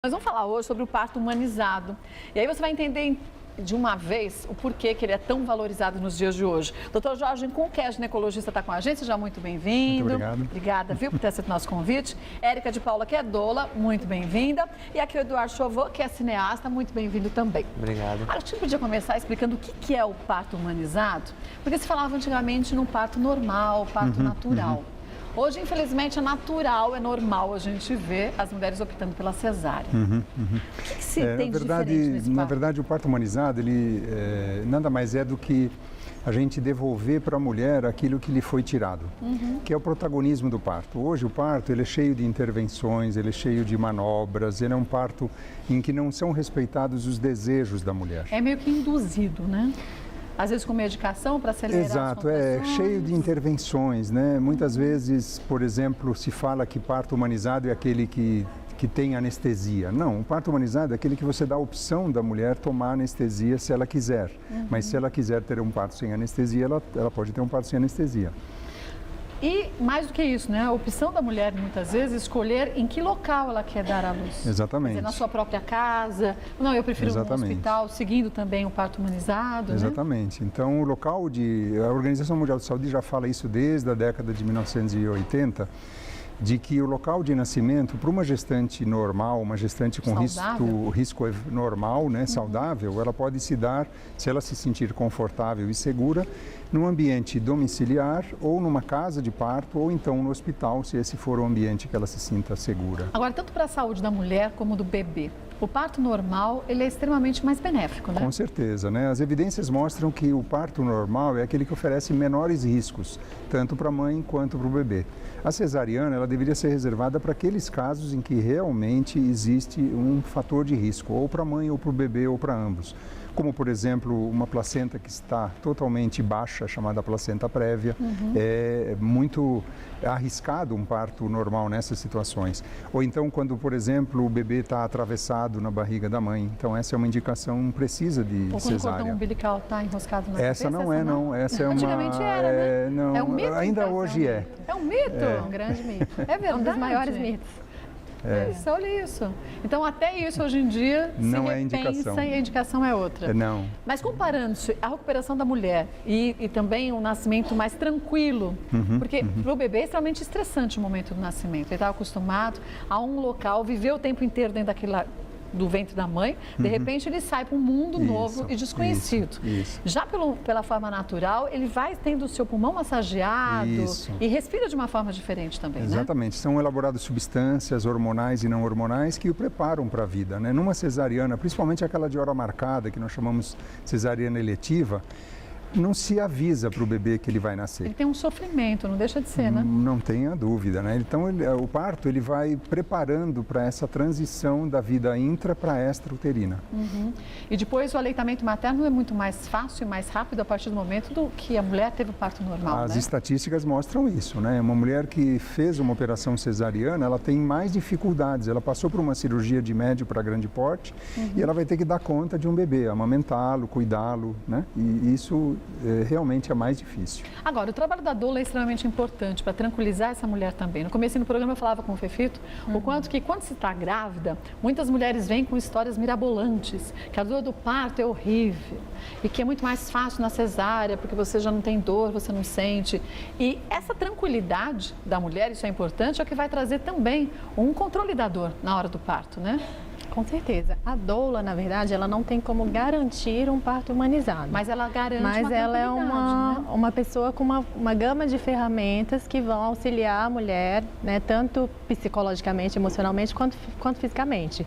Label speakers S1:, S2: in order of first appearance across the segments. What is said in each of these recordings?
S1: Nós vamos falar hoje sobre o parto humanizado. E aí você vai entender de uma vez o porquê que ele é tão valorizado nos dias de hoje. Dr. Jorge Kunkel, que é ginecologista, está com a gente. Seja muito bem-vindo.
S2: Muito obrigado.
S1: Obrigada, viu, por ter aceito o nosso convite. Érica de Paula, que é doula, muito bem-vinda. E aqui o Eduardo Chauveau, que é cineasta, muito bem-vindo também.
S3: Obrigado.
S1: A gente podia começar explicando o que é o parto humanizado, porque se falava antigamente num parto normal, parto natural. Hoje, infelizmente, é natural, é normal a gente ver as mulheres optando pela cesárea. O que se tem de diferente nesse parto?
S2: Na verdade, o parto humanizado, ele nada mais é do que a gente devolver para a mulher aquilo que lhe foi tirado, que é o protagonismo do parto. Hoje, o parto, ele é cheio de intervenções, ele é cheio de manobras, ele é um parto em que não são respeitados os desejos da mulher.
S1: É meio que induzido, né? Às vezes com medicação para acelerar as
S2: Exato,
S1: contrações.
S2: cheio de intervenções, né? Muitas vezes, por exemplo, se fala que parto humanizado é aquele que tem anestesia. Não, o parto humanizado é aquele que você dá a opção da mulher tomar anestesia se ela quiser. Mas se ela quiser ter um parto sem anestesia, ela pode ter um parto sem anestesia.
S1: E mais do que isso, né? A opção da mulher, muitas vezes, escolher em que local ela quer dar à luz.
S2: Exatamente.
S1: Quer dizer, na sua própria casa. Não, eu prefiro um
S2: Exatamente.
S1: hospital, seguindo também o parto humanizado,
S2: Exatamente. Então, o local a Organização Mundial de Saúde já fala isso desde a década de 1980, de que o local de nascimento, para uma gestante normal, uma gestante com risco normal, né, saudável, ela pode se dar, se ela se sentir confortável e segura, num ambiente domiciliar ou numa casa de parto ou então no hospital, se esse for o ambiente que ela se sinta segura.
S1: Agora, tanto para a saúde da mulher como do bebê, o parto normal, ele é extremamente mais benéfico, né?
S2: Com certeza, né? As evidências mostram que o parto normal é aquele que oferece menores riscos, tanto para a mãe quanto para o bebê. A cesariana, ela deveria ser reservada para aqueles casos em que realmente existe um fator de risco, ou para a mãe, ou para o bebê, ou para ambos. Como, por exemplo, uma placenta que está totalmente baixa, chamada placenta prévia. É muito arriscado um parto normal nessas situações. Ou então, quando, por exemplo, o bebê está atravessado na barriga da mãe. Então, essa é uma indicação precisa de
S1: Ou quando
S2: cesárea.
S1: o cordão umbilical está enroscado na cabeça?
S2: Essa não é, não. Essa é uma...
S1: Antigamente era, né?
S2: Não,
S1: é um mito,
S2: ainda
S1: então,
S2: hoje é.
S1: É um mito? É um grande mito. É verdade.
S4: É um dos maiores mitos.
S1: Isso, olha isso. Então, até isso hoje em dia
S2: Não
S1: se
S2: é indicação.
S1: repensa e a indicação é outra.
S2: Não.
S1: Mas comparando-se a recuperação da mulher e também um nascimento mais tranquilo, porque para o bebê é extremamente estressante o momento do nascimento. Ele estava acostumado a um local, viver o tempo inteiro dentro do ventre da mãe, de repente ele sai para um mundo novo e desconhecido.
S2: Isso.
S1: Já pela forma natural, ele vai tendo o seu pulmão massageado e respira de uma forma diferente também,
S2: Exatamente.
S1: né?
S2: São elaboradas substâncias hormonais e não hormonais que o preparam para a vida, né? Numa cesariana, principalmente aquela de hora marcada, que nós chamamos cesariana eletiva, não se avisa para o bebê que ele vai nascer.
S1: Ele tem um sofrimento, não deixa de ser, né?
S2: Não tenha dúvida, né? Então, o parto, ele vai preparando para essa transição da vida intra para extra-uterina.
S1: E depois o aleitamento materno é muito mais fácil e mais rápido a partir do momento do que a mulher teve o parto normal,
S2: As
S1: né?
S2: estatísticas mostram isso, né? Uma mulher que fez uma operação cesariana, ela tem mais dificuldades. Ela passou por uma cirurgia de médio para grande porte e ela vai ter que dar conta de um bebê, amamentá-lo, cuidá-lo, né? E isso realmente é mais difícil.
S1: Agora, o trabalho da doula é extremamente importante para tranquilizar essa mulher também. No começo do programa eu falava com o Fefito o quanto que quando se está grávida, muitas mulheres vêm com histórias mirabolantes, que a dor do parto é horrível e que é muito mais fácil na cesárea, porque você já não tem dor, você não sente. E essa tranquilidade da mulher, isso é importante, é o que vai trazer também um controle da dor na hora do parto, né?
S4: Com certeza. A doula, na verdade, ela não tem como garantir um parto humanizado.
S1: Mas ela garante
S4: Mas
S1: uma
S4: ela é
S1: tranquilidade, né?
S4: uma pessoa com uma gama de ferramentas que vão auxiliar a mulher, né, tanto psicologicamente, emocionalmente, quanto fisicamente.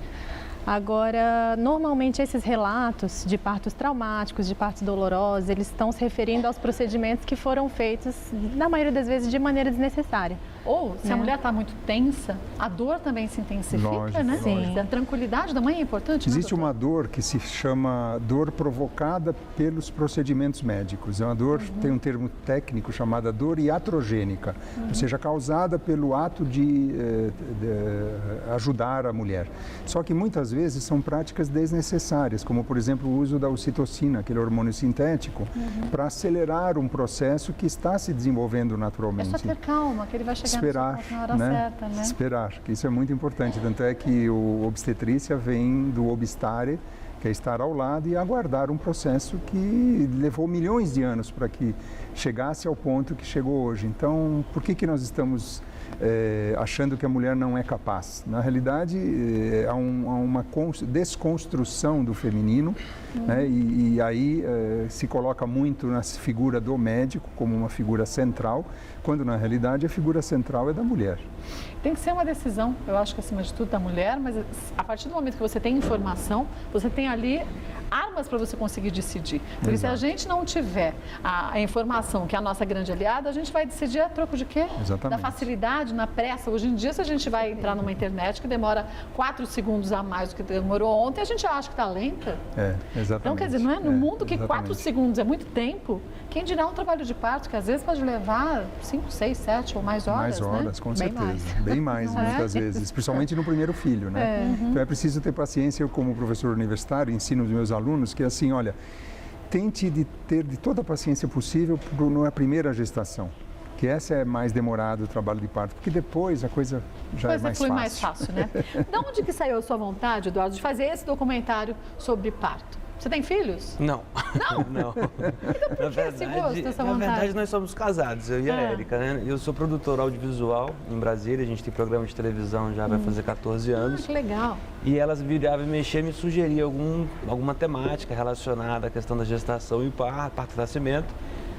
S4: Agora, normalmente esses relatos de partos traumáticos, de partos dolorosos, eles estão se referindo aos procedimentos que foram feitos, na maioria das vezes, de maneira desnecessária.
S1: Ou, se a mulher está muito tensa, a dor também se intensifica,
S2: Lógico,
S1: né?
S4: Sim.
S1: A tranquilidade da mãe é importante,
S2: Existe
S1: né,
S2: uma dor que se chama dor provocada pelos procedimentos médicos. É uma dor, tem um termo técnico chamada dor iatrogênica, ou seja, causada pelo ato de ajudar a mulher. Só que muitas vezes são práticas desnecessárias, como por exemplo o uso da ocitocina, aquele hormônio sintético, para acelerar um processo que está se desenvolvendo naturalmente.
S1: É só ter calma, que ele vai chegar
S2: esperar,
S1: na hora certa, né?
S2: Esperar, que isso é muito importante. Tanto é que o obstetrícia vem do obstare, que é estar ao lado e aguardar um processo que levou milhões de anos para que chegasse ao ponto que chegou hoje. Então, por que nós estamos achando que a mulher não é capaz? Na realidade, há uma desconstrução do feminino, né? E aí se coloca muito na figura do médico como uma figura central, quando na realidade a figura central é da mulher.
S1: Tem que ser uma decisão, eu acho que acima de tudo da mulher, mas a partir do momento que você tem informação, você tem ali armas para você conseguir decidir. Porque se a gente não tiver a informação, que é a nossa grande aliada, a gente vai decidir a troco de quê?
S2: Exatamente.
S1: Da facilidade, na pressa. Hoje em dia, se a gente vai entrar numa internet que demora 4 segundos a mais do que demorou ontem, a gente acha que está lenta.
S2: Exatamente.
S1: Então, quer dizer, não é no mundo que
S2: exatamente.
S1: 4 segundos é muito tempo, quem dirá um trabalho de parto que às vezes pode levar 5, 6, 7 ou mais horas,
S2: Mais horas,
S1: né?
S2: com certeza. Bem mais, muitas vezes, principalmente no primeiro filho, né? Então é preciso ter paciência. Eu, como professor universitário, ensino os meus alunos que assim, olha, tente ter de toda a paciência possível na primeira gestação, que essa é mais demorado o trabalho de parto, porque depois a coisa já é mais fácil.
S1: mais fácil, né? De onde que saiu a sua vontade, Eduardo, de fazer esse documentário sobre parto? Você tem filhos?
S3: Não.
S1: Não?
S3: Não.
S1: Então por que esse gosto, essa vontade?
S3: Na verdade, nós somos casados, eu e a Érica, né? Eu sou produtor audiovisual em Brasília, a gente tem programa de televisão já vai fazer 14 anos.
S1: Que legal.
S3: E elas viravam e mexiam, me sugeriam alguma temática relacionada à questão da gestação e parto e nascimento.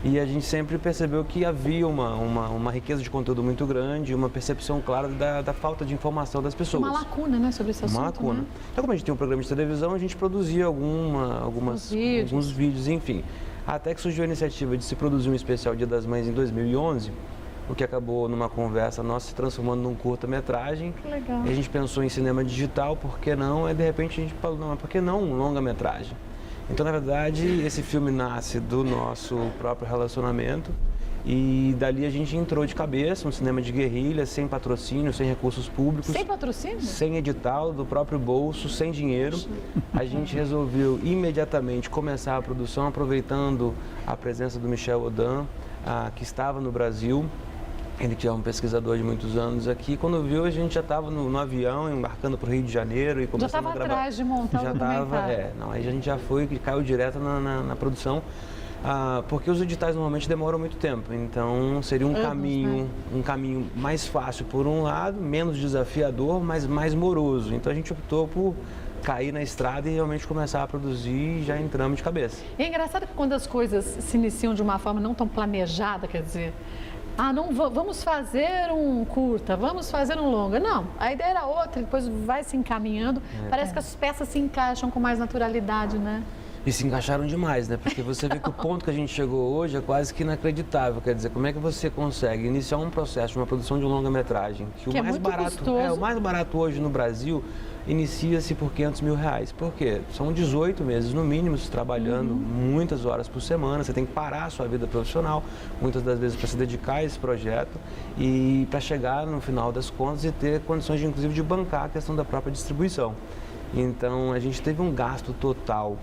S3: E a gente sempre percebeu que havia uma riqueza de conteúdo muito grande, uma percepção clara da falta de informação das pessoas.
S1: Uma lacuna, né, sobre esse assunto,
S3: Uma lacuna.
S1: né?
S3: Então, como a gente tem um programa de televisão, a gente produzia alguns vídeos, enfim. Até que surgiu a iniciativa de se produzir um especial Dia das Mães em 2011, o que acabou numa conversa nossa se transformando num curta-metragem.
S1: Que legal.
S3: E a gente pensou em cinema digital, por que não? E de repente a gente falou, não, por que não um longa-metragem? Então, na verdade, esse filme nasce do nosso próprio relacionamento e dali a gente entrou de cabeça, um cinema de guerrilha, sem patrocínio, sem recursos públicos.
S1: Sem patrocínio?
S3: Sem edital, do próprio bolso, sem dinheiro. A gente resolveu imediatamente começar a produção, aproveitando a presença do Michel Odan, que estava no Brasil. Ele que é um pesquisador de muitos anos aqui. Quando viu, a gente já estava no avião, embarcando para o Rio de Janeiro e começando a gravar.
S1: Já estava atrás de montar o documentário.
S3: Aí a gente já foi e caiu direto na produção, porque os editais normalmente demoram muito tempo. Então seria um caminho mais fácil por um lado, menos desafiador, mas mais moroso. Então a gente optou por cair na estrada e realmente começar a produzir e já entramos de cabeça.
S1: E é engraçado que quando as coisas se iniciam de uma forma não tão planejada, quer dizer, vamos fazer um curta, vamos fazer um longa. Não, a ideia era outra, depois vai se encaminhando. Parece que as peças se encaixam com mais naturalidade, né?
S3: E se encaixaram demais, né? Porque você vê que o ponto que a gente chegou hoje é quase que inacreditável. Quer dizer, como é que você consegue iniciar um processo de uma produção de um longa-metragem?
S1: Que o mais barato,
S3: o mais barato hoje no Brasil inicia-se por R$500 mil. Por quê? São 18 meses no mínimo, trabalhando muitas horas por semana. Você tem que parar a sua vida profissional, muitas das vezes para se dedicar a esse projeto e para chegar no final das contas e ter condições, inclusive, de bancar a questão da própria distribuição. Então, a gente teve um gasto total,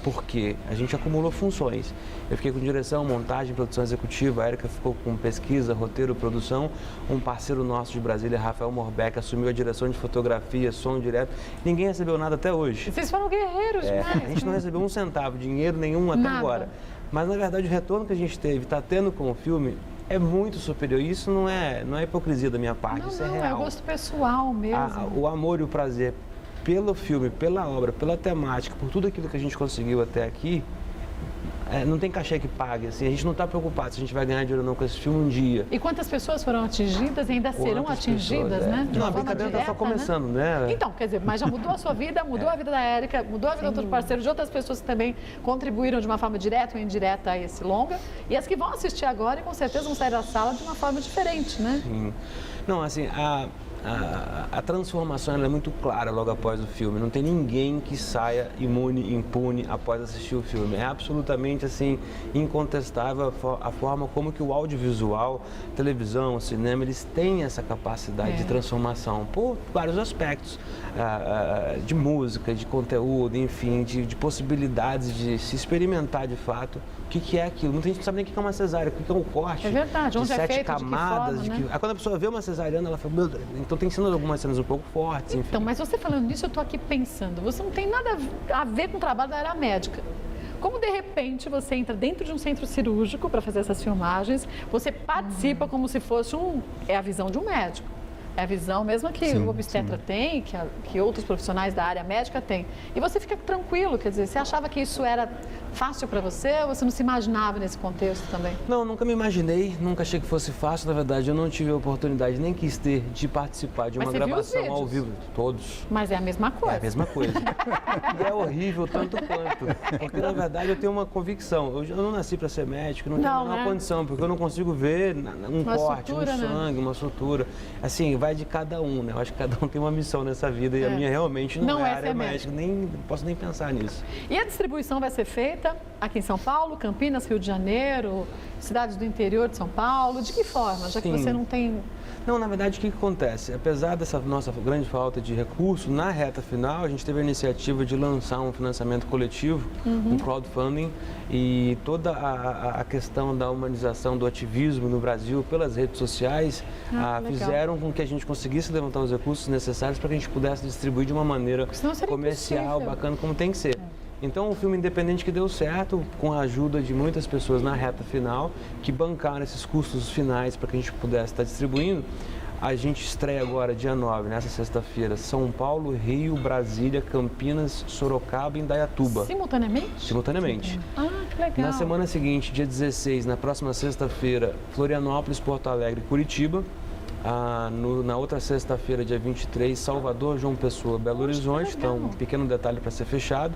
S3: porque a gente acumulou funções. Eu fiquei com direção, montagem, produção executiva, a Érica ficou com pesquisa, roteiro, produção. Um parceiro nosso de Brasília, Rafael Morbeck, assumiu a direção de fotografia, som direto. Ninguém recebeu nada até hoje.
S1: Vocês foram guerreiros demais.
S3: A gente não recebeu um centavo, dinheiro nenhum até agora. Mas, na verdade, o retorno que a gente teve, está tendo com o filme, é muito superior. Isso não é hipocrisia da minha parte, isso é real.
S1: É gosto pessoal mesmo.
S3: O amor e o prazer pelo filme, pela obra, pela temática, por tudo aquilo que a gente conseguiu até aqui, não tem cachê que pague, assim, a gente não está preocupado se a gente vai ganhar dinheiro ou não com esse filme um dia.
S1: E quantas pessoas foram atingidas e ainda serão atingidas, né?
S3: Não, a brincadeira está só começando, né?
S1: Então, quer dizer, mas já mudou a sua vida, mudou a vida da Érica, mudou a vida de outros parceiros, de outras pessoas que também contribuíram de uma forma direta ou indireta a esse longa, e as que vão assistir agora e com certeza vão sair da sala de uma forma diferente, né?
S3: Sim. Não, assim, a transformação ela é muito clara logo após o filme. Não tem ninguém que saia imune, impune após assistir o filme. É absolutamente assim incontestável a forma como que o audiovisual, televisão, cinema, eles têm essa capacidade de transformação por vários aspectos, de música, de conteúdo, enfim, de possibilidades de se experimentar de fato o que é aquilo. Muita gente não sabe nem o que é uma cesárea, o que é um corte.
S1: É verdade, onde
S3: de
S1: é
S3: 7
S1: feito,
S3: camadas.
S1: de que forma, né?
S3: Quando a pessoa vê uma cesariana, ela fala, meu Deus, então tem cenas, algumas cenas um pouco fortes, enfim.
S1: Então, mas você falando nisso, eu estou aqui pensando, você não tem nada a ver com o trabalho da área médica. Como de repente você entra dentro de um centro cirúrgico para fazer essas filmagens, você participa como se fosse é a visão de um médico. É a visão mesmo que o obstetra tem, que outros profissionais da área médica têm. E você fica tranquilo, quer dizer, você achava que isso era fácil para você ou você não se imaginava nesse contexto também?
S3: Não, nunca me imaginei, nunca achei que fosse fácil. Na verdade, eu não tive a oportunidade, nem quis ter, de participar de uma gravação ao vivo. Todos.
S1: Mas é a mesma coisa.
S3: É a mesma coisa. E é horrível tanto quanto. Porque, na verdade, eu tenho uma convicção. Eu não nasci para ser médico, não tenho a menor condição, porque eu não consigo ver um corte, um sangue, uma sutura. Assim, vai de cada um, né? Eu acho que cada um tem uma missão nessa vida e a minha realmente não é área médica. Nem posso nem pensar nisso.
S1: E a distribuição vai ser feita aqui em São Paulo, Campinas, Rio de Janeiro, cidades do interior de São Paulo? De que forma? Já que você não tem...
S3: Não, na verdade, o que acontece? Apesar dessa nossa grande falta de recurso, na reta final, a gente teve a iniciativa de lançar um financiamento coletivo, um crowdfunding, e toda a questão da humanização do ativismo no Brasil pelas redes sociais fizeram com que a gente conseguisse levantar os recursos necessários para que a gente pudesse distribuir de uma maneira comercial, bacana, como tem que ser. Então, um filme independente que deu certo, com a ajuda de muitas pessoas na reta final, que bancaram esses custos finais para que a gente pudesse estar distribuindo. A gente estreia agora, dia 9, nessa sexta-feira, São Paulo, Rio, Brasília, Campinas, Sorocaba e Indaiatuba.
S1: Simultaneamente?
S3: Simultaneamente.
S1: Ah, que legal.
S3: Na semana seguinte, dia 16, na próxima sexta-feira, Florianópolis, Porto Alegre e Curitiba. Na outra sexta-feira, dia 23, Salvador, João Pessoa, Belo Horizonte. Então, um pequeno detalhe para ser fechado.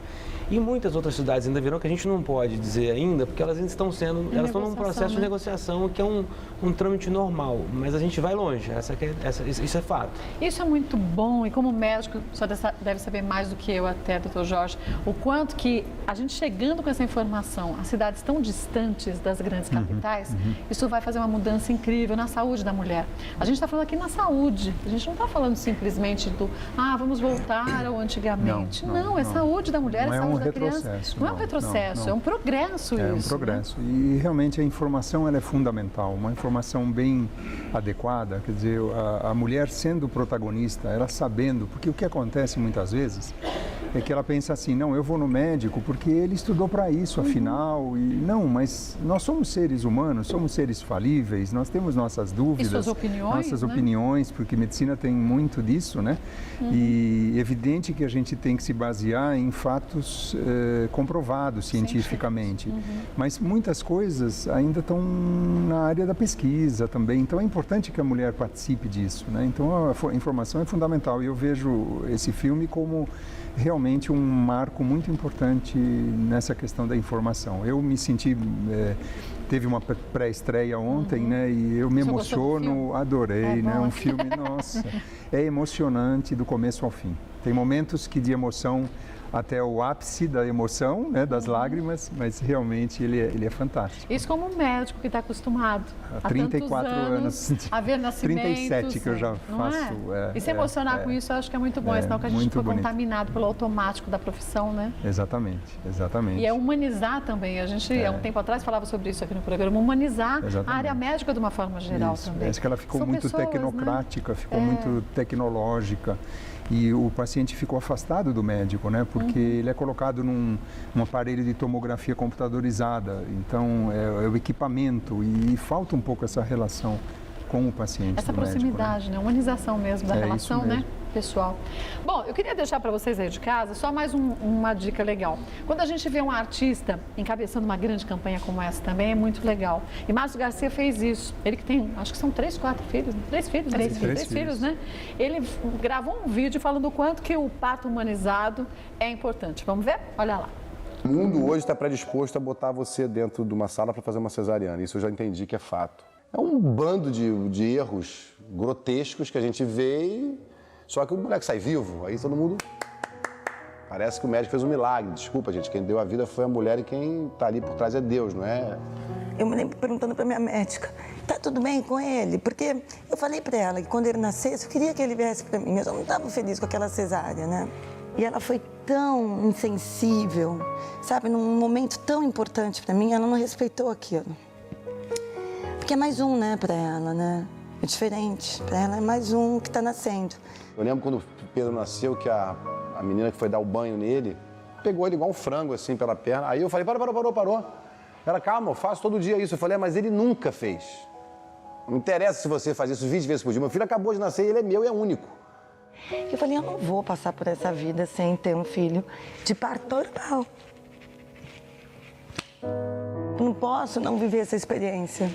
S3: E muitas outras cidades ainda virão, que a gente não pode dizer ainda, porque elas ainda estão estão num processo de negociação, que é um trâmite normal. Mas a gente vai longe, isso é fato.
S1: Isso é muito bom, e como médico, o senhor deve saber mais do que eu até, doutor Jorge, o quanto que a gente chegando com essa informação a cidades tão distantes das grandes capitais, isso vai fazer uma mudança incrível na saúde da mulher. A gente está falando aqui na saúde, a gente não está falando simplesmente vamos voltar ao antigamente. Não, é saúde da mulher, é saúde da criança. Não é um retrocesso, é um progresso isso.
S2: É um progresso. Né? E realmente a informação ela é fundamental, uma informação bem adequada, quer dizer, a mulher sendo protagonista, ela sabendo, porque o que acontece muitas vezes é que ela pensa assim, não, eu vou no médico porque ele estudou para isso, afinal, e não, mas nós somos seres humanos, somos seres falíveis, nós temos nossas dúvidas,
S1: e suas opiniões,
S2: nossas opiniões, porque medicina tem muito disso, né? E evidente que a gente tem que se basear em fatos comprovados cientificamente, mas muitas coisas ainda estão na área da pesquisa também, então é importante que a mulher participe disso, né? Então a informação é fundamental e eu vejo esse filme como realmente um marco muito importante nessa questão da informação. Eu me senti, teve uma pré-estreia ontem, né? E eu me emociono, adorei, né? Um filme, nossa, é emocionante do começo ao fim. Tem momentos que de emoção até o ápice da emoção, né, das lágrimas, mas realmente ele é fantástico.
S1: Isso como um médico que está acostumado
S2: há 34 anos
S1: a ver nascimentos.
S2: 37 que eu já faço.
S1: E se emocionar com isso, eu acho que é muito bom, senão que a gente fica contaminado pelo automático da profissão, né?
S2: Exatamente, exatamente.
S1: E é humanizar também. A gente, há um tempo atrás, falava sobre isso aqui no programa, humanizar a área médica de uma forma geral também.
S2: Acho que ela ficou muito tecnocrática, ficou muito tecnológica. E o paciente ficou afastado do médico, né? Porque ele é colocado num aparelho de tomografia computadorizada. Então, é o equipamento e falta um pouco essa relação com o paciente.
S1: Essa proximidade, né? Humanização mesmo da relação, né? Pessoal. Bom, eu queria deixar para vocês aí de casa só mais uma dica legal. Quando a gente vê um artista encabeçando uma grande campanha como essa também, é muito legal. E Márcio Garcia fez isso. Ele que tem, acho que são 3 filhos, né? Ele gravou um vídeo falando o quanto que o parto humanizado é importante. Vamos ver? Olha lá.
S5: O mundo hoje está predisposto a botar você dentro de uma sala para fazer uma cesariana. Isso eu já entendi que é fato. É um bando de erros grotescos que a gente vê, só que o moleque sai vivo, aí todo mundo... Parece que o médico fez um milagre. Desculpa, gente, quem deu a vida foi a mulher e quem tá ali por trás é Deus, não é?
S6: Eu me lembro perguntando pra minha médica, tá tudo bem com ele? Porque eu falei pra ela que quando ele nascesse, eu queria que ele viesse pra mim, mas eu não tava feliz com aquela cesárea, né? E ela foi tão insensível, sabe? Num momento tão importante pra mim, ela não respeitou aquilo. Porque é mais um, né, pra ela, né? É diferente. Pra ela é mais um que tá nascendo.
S5: Eu lembro quando o Pedro nasceu, que a menina que foi dar o banho nele, pegou ele igual um frango, assim, pela perna. Aí eu falei, parou. Ela, calma, eu faço todo dia isso. Eu falei, mas ele nunca fez. Não interessa se você faz isso 20 vezes por dia. Meu filho acabou de nascer e ele é meu e é único.
S6: Eu falei, eu não vou passar por essa vida sem ter um filho de parto normal. Não posso não viver essa experiência.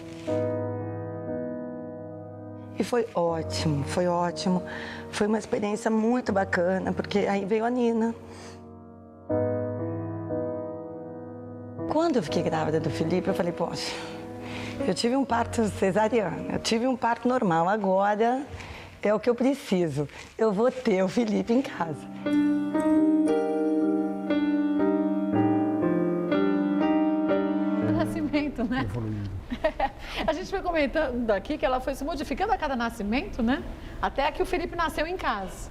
S6: E foi ótimo, foi ótimo. Foi uma experiência muito bacana, porque aí veio a Nina. Quando eu fiquei grávida do Felipe, eu falei, poxa, eu tive um parto cesariano, eu tive um parto normal, agora é o que eu preciso. Eu vou ter o Felipe em casa.
S1: Nascimento, né? A gente foi comentando aqui que ela foi se modificando a cada nascimento, né? Até que o Felipe nasceu em casa.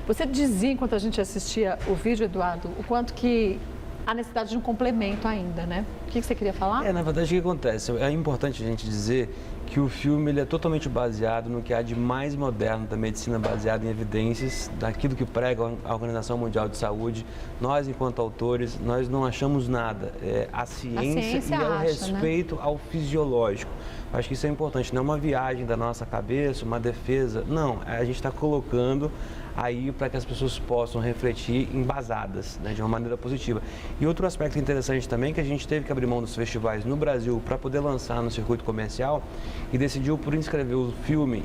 S1: Você dizia, enquanto a gente assistia o vídeo, Eduardo, o quanto que há necessidade de um complemento ainda, né? O que você queria falar?
S3: Na verdade, o que acontece? É importante a gente dizer que o filme ele é totalmente baseado no que há de mais moderno da medicina, baseado em evidências, daquilo que prega a Organização Mundial de Saúde. Nós, enquanto autores, nós não achamos nada. A ciência e o respeito, né, ao fisiológico. Acho que isso é importante, não é uma viagem da nossa cabeça, uma defesa. Não, a gente está colocando aí para que as pessoas possam refletir embasadas, né, de uma maneira positiva. E outro aspecto interessante também, que a gente teve que abrir mão dos festivais no Brasil para poder lançar no circuito comercial e decidiu por inscrever o filme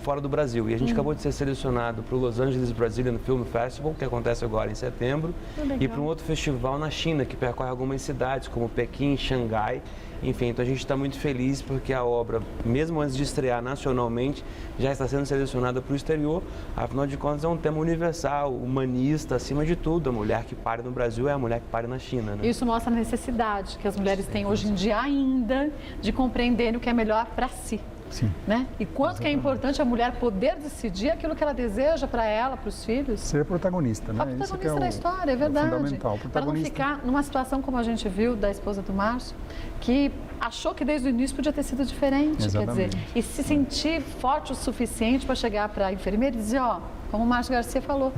S3: fora do Brasil. E a gente acabou de ser selecionado para o Los Angeles Brazilian Film Festival, que acontece agora em setembro, e para um outro festival na China, que percorre algumas cidades, como Pequim, Xangai. Enfim, então a gente está muito feliz porque a obra, mesmo antes de estrear nacionalmente, já está sendo selecionada para o exterior. Afinal de contas, é um tema universal, humanista, acima de tudo. A mulher que pare no Brasil é a mulher que pare na China, né?
S1: Isso mostra a necessidade que as mulheres têm hoje em dia ainda de compreenderem o que é melhor para si.
S2: Sim.
S1: Né? E quanto que é importante a mulher poder decidir aquilo que ela deseja para ela, para os filhos.
S2: Ser protagonista, né?
S1: A protagonista da história, é verdade.
S2: Fundamental.
S1: Para não ficar numa situação como a gente viu da esposa do Márcio, que achou que desde o início podia ter sido diferente.
S2: Exatamente.
S1: Quer dizer, e se sentir forte o suficiente para chegar para a enfermeira e dizer, ó, como o Márcio Garcia falou,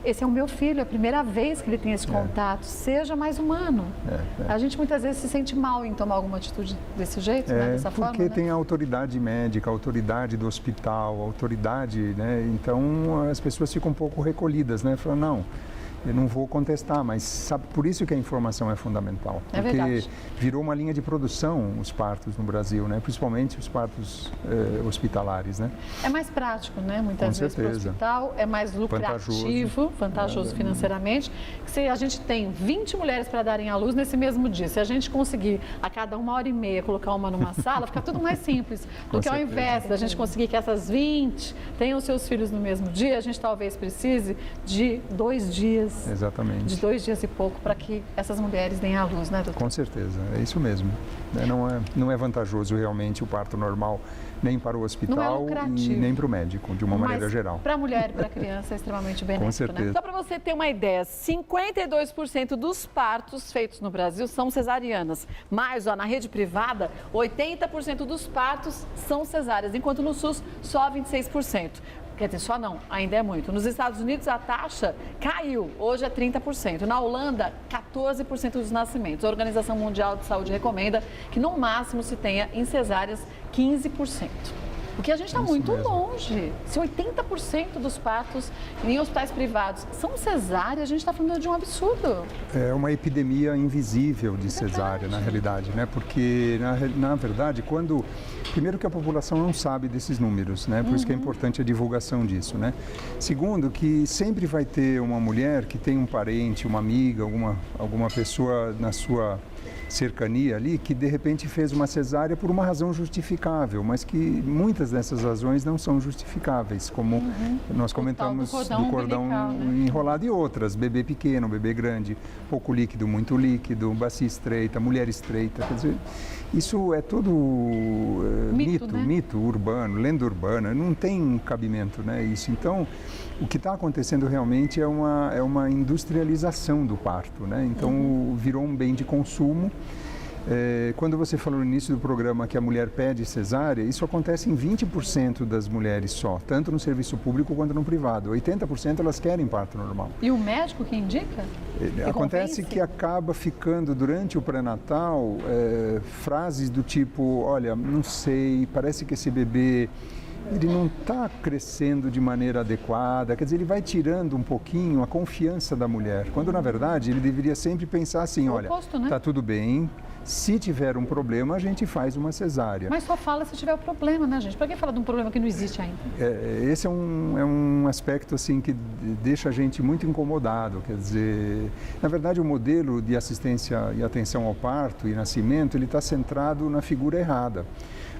S1: esse é o meu filho, é a primeira vez que ele tem esse contato, seja mais humano. A gente muitas vezes se sente mal em tomar alguma atitude desse jeito, né? Dessa forma.
S2: Porque tem a autoridade médica, a autoridade do hospital, a autoridade, né? Então as pessoas ficam um pouco recolhidas, né? Falam, não, eu não vou contestar, mas sabe, por isso que a informação é fundamental.
S1: É
S2: porque
S1: verdade.
S2: Virou uma linha de produção os partos no Brasil, né? Principalmente os partos hospitalares, né?
S1: É mais prático, né? Muitas
S2: Com
S1: vezes para o
S2: certeza.
S1: hospital, é mais lucrativo, vantajoso financeiramente. Se a gente tem 20 mulheres para darem à luz nesse mesmo dia, se a gente conseguir a cada 1h30 colocar uma numa sala, fica tudo mais simples. Do que ao invés da gente conseguir que essas 20 tenham seus filhos no mesmo dia, a gente talvez precise de 2 dias.
S2: Exatamente.
S1: De 2 dias e pouco para que essas mulheres deem à luz, né, doutor?
S2: Com certeza, é isso mesmo. Não é vantajoso realmente o parto normal, nem para o hospital e nem para o médico, de uma maneira geral.
S1: Para a mulher e para a criança é extremamente benéfico.
S2: Com certeza.
S1: Né? Só para você ter uma ideia, 52% dos partos feitos no Brasil são cesarianas. Mas, na rede privada, 80% dos partos são cesáreas, enquanto no SUS só 26%. Quer dizer, só não, ainda é muito. Nos Estados Unidos, a taxa caiu, hoje é 30%. Na Holanda, 14% dos nascimentos. A Organização Mundial de Saúde recomenda que, no máximo, se tenha em cesáreas 15%. Porque a gente está muito longe. Se 80% dos partos em hospitais privados são cesáreas, a gente está falando de um absurdo.
S2: É uma epidemia invisível de cesárea, na realidade, né? Porque, na verdade, primeiro que a população não sabe desses números, né? Por isso que é importante a divulgação disso, né? Segundo, que sempre vai ter uma mulher que tem um parente, uma amiga, alguma pessoa na sua cercania ali que de repente fez uma cesárea por uma razão justificável, mas que muitas dessas razões não são justificáveis, como nós comentamos do cordão
S1: umbilical, né?
S2: enrolado e outras, bebê pequeno, bebê grande, pouco líquido, muito líquido, bacia estreita, mulher estreita, quer dizer, isso é todo mito urbano, lenda urbana, não tem cabimento, né, isso. Então, o que está acontecendo realmente é uma industrialização do parto, né? Então virou um bem de consumo. Quando você falou no início do programa que a mulher pede cesárea, isso acontece em 20% das mulheres só, tanto no serviço público quanto no privado. 80% elas querem parto normal.
S1: E o médico que indica?
S2: Acontece que acaba ficando durante o pré-natal frases do tipo, olha, não sei, parece que esse bebê ele não está crescendo de maneira adequada, quer dizer, ele vai tirando um pouquinho a confiança da mulher, quando na verdade ele deveria sempre pensar assim, olha, está tudo bem, se tiver um problema a gente faz uma cesárea.
S1: Mas só fala se tiver o problema, né, gente? Para que falar de um problema que não existe ainda?
S2: Esse é um aspecto assim que deixa a gente muito incomodado, quer dizer, na verdade o modelo de assistência e atenção ao parto e nascimento, ele está centrado na figura errada.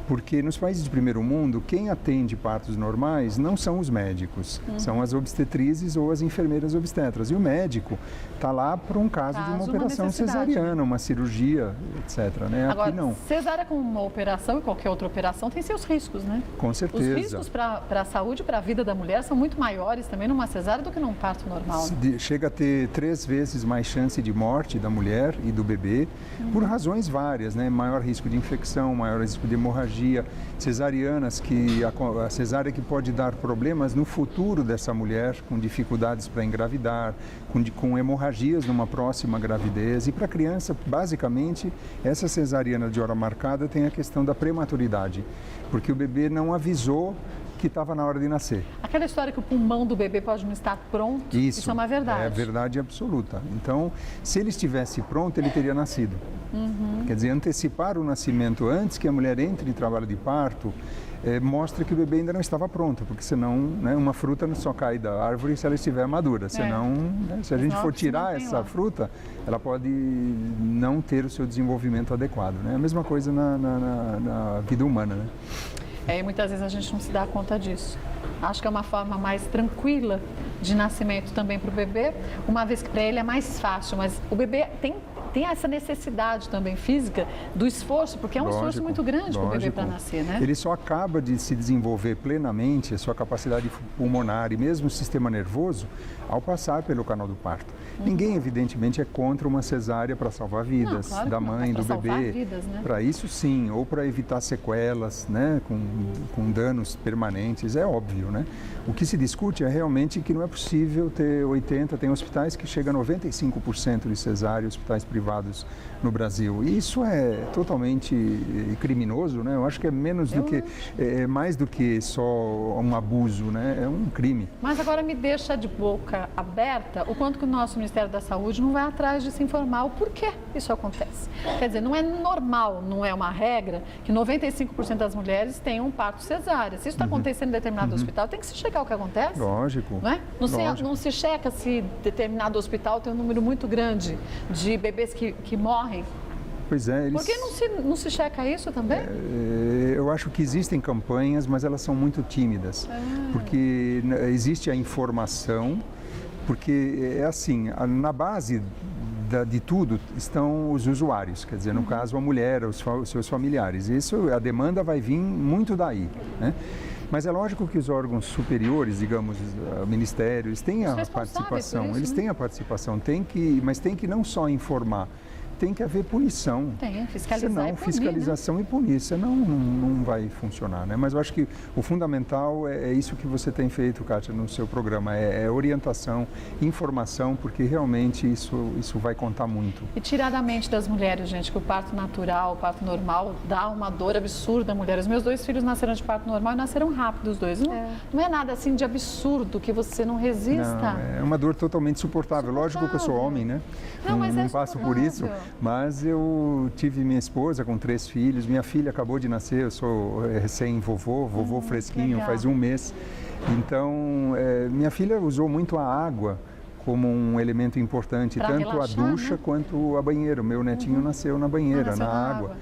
S2: Porque nos países de primeiro mundo, quem atende partos normais não são os médicos, são as obstetrizes ou as enfermeiras obstetras. E o médico está lá para um caso de uma operação cesariana, uma cirurgia, etc. Né?
S1: Agora,
S2: aqui não.
S1: Cesárea como uma operação e qualquer outra operação tem seus riscos, né?
S2: Com certeza.
S1: Os riscos para a saúde e para a vida da mulher são muito maiores também numa cesárea do que num parto normal. Né?
S2: Chega a ter 3 vezes mais chance de morte da mulher e do bebê, por razões várias, né? Maior risco de infecção, maior risco de hemorragia, cesarianas, a cesárea que pode dar problemas no futuro dessa mulher, com dificuldades para engravidar, com hemorragias numa próxima gravidez. E para a criança, basicamente, essa cesariana de hora marcada tem a questão da prematuridade, porque o bebê não avisou que estava na hora de nascer.
S1: Aquela história que o pulmão do bebê pode não estar pronto, isso é uma verdade.
S2: É verdade absoluta. Então, se ele estivesse pronto, ele teria nascido. Quer dizer, antecipar o nascimento antes que a mulher entre em trabalho de parto mostra que o bebê ainda não estava pronto, porque senão, né, uma fruta só cai da árvore se ela estiver madura. Senão, né, se a gente for tirar essa fruta, ela pode não ter o seu desenvolvimento adequado. Né? A mesma coisa na vida humana. Né?
S1: E muitas vezes a gente não se dá conta disso. Acho que é uma forma mais tranquila de nascimento também para o bebê, uma vez que para ele é mais fácil, mas o bebê tem essa necessidade também física do esforço, porque é um esforço muito grande para o bebê para nascer, né?
S2: Ele só acaba de se desenvolver plenamente a sua capacidade pulmonar e mesmo o sistema nervoso ao passar pelo canal do parto. Ninguém, evidentemente, é contra uma cesárea para salvar vidas da mãe, do bebê.
S1: Né?
S2: Para isso, sim, ou para evitar sequelas, né, com danos permanentes, é óbvio, né? O que se discute é realmente que não é possível ter 80%, tem hospitais que chegam a 95% de cesárea, hospitais privados no Brasil. E isso é totalmente criminoso, né? Eu acho que é mais do que só um abuso, né? É um crime.
S1: Mas agora me deixa de boca aberta o quanto que o nosso Ministério da Saúde não vai atrás de se informar o porquê isso acontece. Quer dizer, não é normal, não é uma regra que 95% das mulheres tenham um parto cesárea. Se isso está acontecendo em determinado hospital, tem que se checar o que acontece.
S2: Lógico.
S1: Não é? Não se checa se determinado hospital tem um número muito grande de bebês que morrem.
S2: Pois é.
S1: Por que não se checa isso também?
S2: Eu acho que existem campanhas, mas elas são muito tímidas. Porque existe a informação, porque é assim, na base de tudo estão os usuários, quer dizer, no caso a mulher, os seus familiares. A demanda vai vir muito daí, né? Mas é lógico que os órgãos superiores, digamos, ministérios, têm a participação, eles têm a participação, mas tem que não só informar, tem que haver punição.
S1: Tem, fiscalizar
S2: senão,
S1: e punir,
S2: fiscalização, né? E punir, senão não vai funcionar, né? Mas eu acho que o fundamental é isso que você tem feito, Kátia, no seu programa, é orientação, informação, porque realmente isso vai contar muito.
S1: E tirar da mente das mulheres, gente, que o parto natural, o parto normal, dá uma dor absurda à mulher. Os meus 2 filhos nasceram de parto normal e nasceram rápido os dois. Não é nada assim de absurdo que você não resista.
S2: Não, é uma dor totalmente suportável. Lógico que eu sou homem, né? Não passo por isso. Mas eu tive minha esposa com 3 filhos, minha filha acabou de nascer, eu sou vovô fresquinho, faz 1 mês. Então, minha filha usou muito a água como um elemento importante,
S1: Pra
S2: tanto
S1: relaxar,
S2: a ducha
S1: né?
S2: quanto a banheira. O meu netinho nasceu na banheira,
S1: nasceu
S2: na
S1: na
S2: água.
S1: água.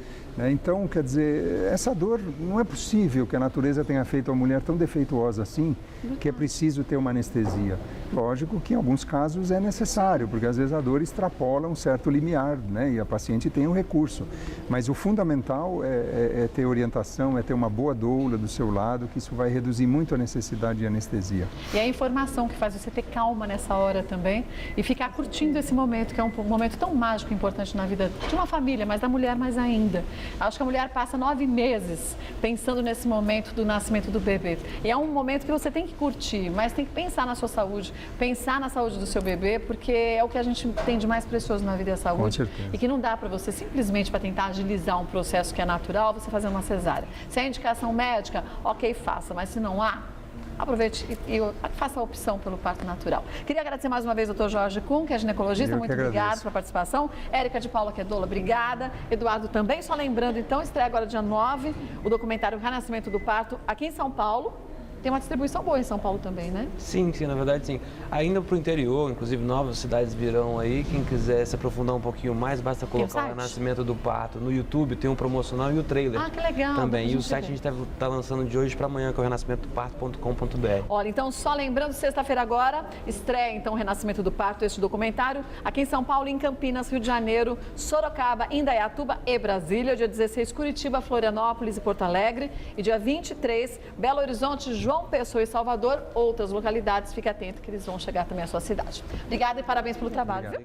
S2: Então, quer dizer, essa dor, não é possível que a natureza tenha feito uma mulher tão defeituosa assim, que é preciso ter uma anestesia. Lógico que em alguns casos é necessário, porque às vezes a dor extrapola um certo limiar, né? E a paciente tem um recurso. Mas o fundamental é ter orientação, é ter uma boa doula do seu lado, que isso vai reduzir muito a necessidade de anestesia.
S1: E a informação que faz você ter calma nessa hora também e ficar curtindo esse momento, que é um momento tão mágico e importante na vida de uma família, mas da mulher mais ainda. Acho que a mulher passa 9 meses pensando nesse momento do nascimento do bebê. E é um momento que você tem que curtir, mas tem que pensar na sua saúde, pensar na saúde do seu bebê, porque é o que a gente tem de mais precioso na vida, é a saúde.
S2: Com certeza.
S1: E que não dá para você simplesmente, para tentar agilizar um processo que é natural, você fazer uma cesárea. Se é indicação médica, ok, faça, mas se não há, aproveite e faça a opção pelo parto natural. Queria agradecer mais uma vez ao Dr. Jorge Kuhn, que é ginecologista, muito obrigado pela participação. Érica de Paula, que é doula, obrigada. Eduardo também, só lembrando então, estreia agora dia 9, o documentário Renascimento do Parto, aqui em São Paulo. Tem uma distribuição boa em São Paulo também, né?
S3: Sim, na verdade sim. Ainda para o interior, inclusive novas cidades virão aí. Quem quiser se aprofundar um pouquinho mais, basta colocar o Renascimento do Parto no YouTube, tem um promocional e o trailer.
S1: Ah, que legal.
S3: Também. E o site a gente está lançando de hoje para amanhã, que é o renascimentodoparto.com.br.
S1: Olha, então só lembrando, sexta-feira agora, estreia então o Renascimento do Parto, este documentário, aqui em São Paulo, em Campinas, Rio de Janeiro, Sorocaba, Indaiatuba e Brasília. Dia 16, Curitiba, Florianópolis e Porto Alegre. E dia 23, Belo Horizonte, João Pessoa e Salvador. Outras localidades, fique atento que eles vão chegar também à sua cidade. Obrigada e parabéns pelo trabalho. Viu?